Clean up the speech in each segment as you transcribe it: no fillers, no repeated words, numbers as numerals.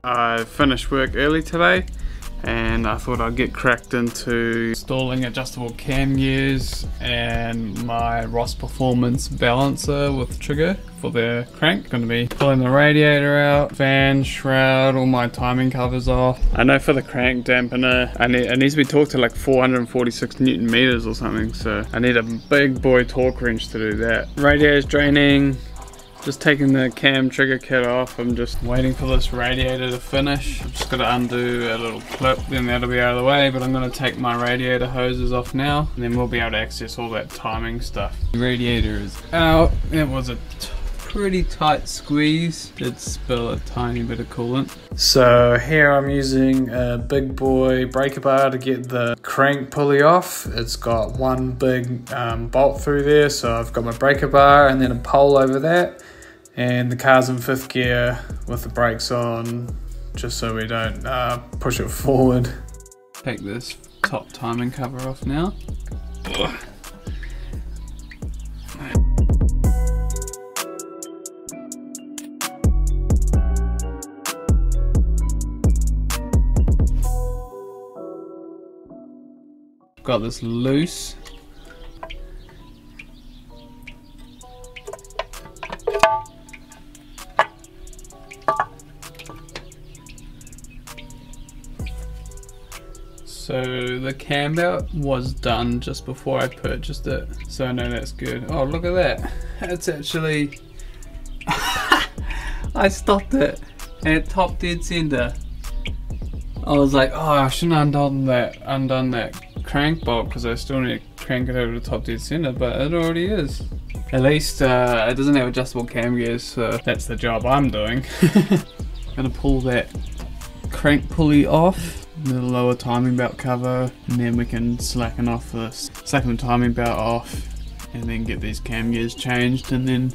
I finished work early today and I thought I'd get cracked into installing adjustable cam gears and my Ross Performance balancer with trigger for the crank. Going to be pulling the radiator out, fan, shroud, all my timing covers off. I know for the crank dampener it needs to be torqued to like 446 Newton meters or something, so I need a big boy torque wrench to do that. Radiator's draining. Just taking the cam trigger kit off. I'm just waiting for this radiator to finish. I'm just gonna undo a little clip, then that'll be out of the way, but I'm gonna take my radiator hoses off now, and then we'll be able to access all that timing stuff. The radiator is out. It was a pretty tight squeeze. Did spill a tiny bit of coolant. So here I'm using a big boy breaker bar to get the crank pulley off. It's got one big bolt through there, so I've got my breaker bar and then a pole over that. And the car's in 5th gear with the brakes on, just so we don't push it forward. Take this top timing cover off now. Ugh. Got this loose. So the cam belt was done just before I purchased it, so I know that's good. Oh, look at that. It's actually... I stopped it and it top dead center. I was like, oh, I shouldn't have undone that crank bolt because I still need to crank it over the top dead center, but it already is. At least it doesn't have adjustable cam gears, so that's the job I'm doing. Gonna pull that crank pulley off, the lower timing belt cover, and then we can slacken the timing belt off, and then get these cam gears changed, and then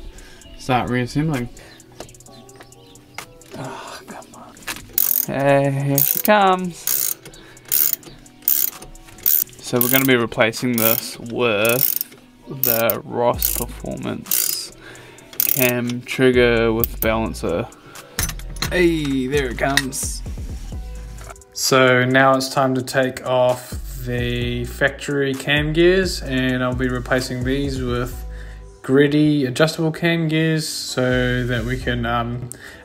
start reassembling. Oh, come on. Hey, here she comes. So we're going to be replacing this with the Ross Performance cam trigger with balancer. Hey, there it comes. So now it's time to take off the factory cam gears, and I'll be replacing these with GREDDY adjustable cam gears so that we can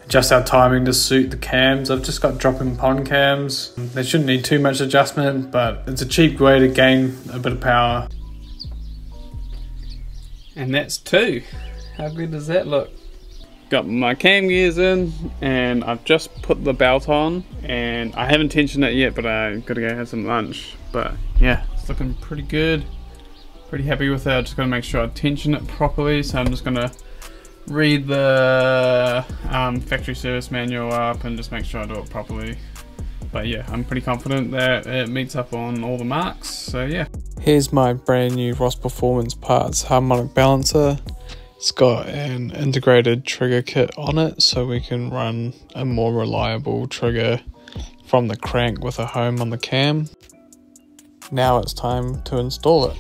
adjust our timing to suit the cams. I've just got drop-in pond cams. They shouldn't need too much adjustment, but it's a cheap way to gain a bit of power. And that's 2. How good does that look? Got my cam gears in, and I've just put the belt on, and I haven't tensioned it yet, but I gotta go have some lunch. But yeah, it's looking pretty good. Pretty happy with it. I just gotta make sure I tension it properly, so I'm just gonna read the factory service manual up and just make sure I do it properly. But yeah, I'm pretty confident that it meets up on all the marks, so yeah. Here's my brand new Ross Performance Parts harmonic balancer. It's got an integrated trigger kit on it, so we can run a more reliable trigger from the crank with a home on the cam. Now it's time to install it.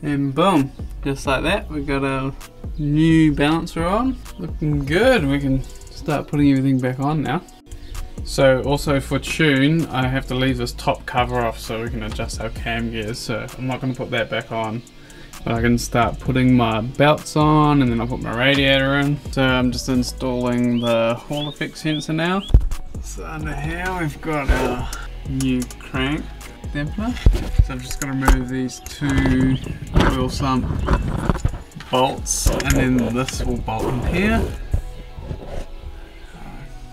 And boom, just like that, we've got a new balancer on. Looking good. We can start putting everything back on now. So also for tune, I have to leave this top cover off so we can adjust our cam gears. So I'm not going to put that back on, but I can start putting my belts on, and then I'll put my radiator in. So I'm just installing the Hall effect sensor now. So under here we've got our new crank dampener. So I'm just going to remove these 2 oil sump bolts, and then this will bolt in here.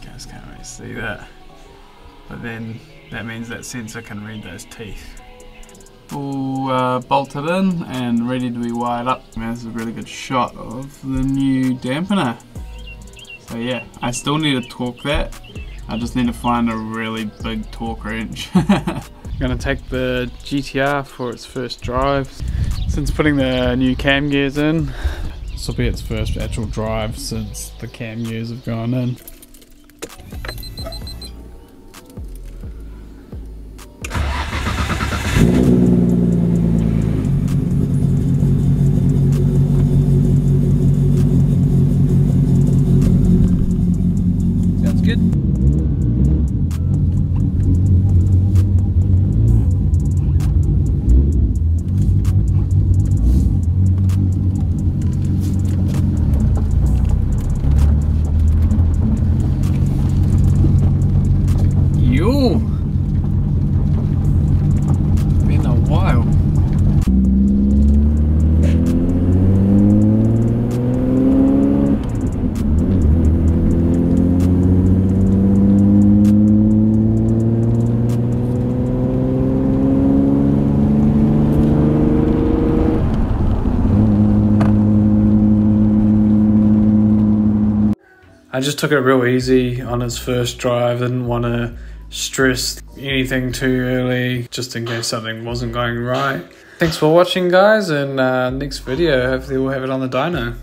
You guys can't really see that, but then that means that sensor can read those teeth. All bolted in and ready to be wired up. This is a really good shot of the new dampener. So yeah, I still need to torque that. I just need to find a really big torque wrench. I'm going to take the GTR for its first drive. Since putting the new cam gears in, This will be its first actual drive since the cam years have gone in. Sounds good. Been a while. I just took it real easy on his first drive, didn't want to stress anything too early, just in case something wasn't going right. Thanks for watching, guys, and next video, hopefully we'll have it on the dyno.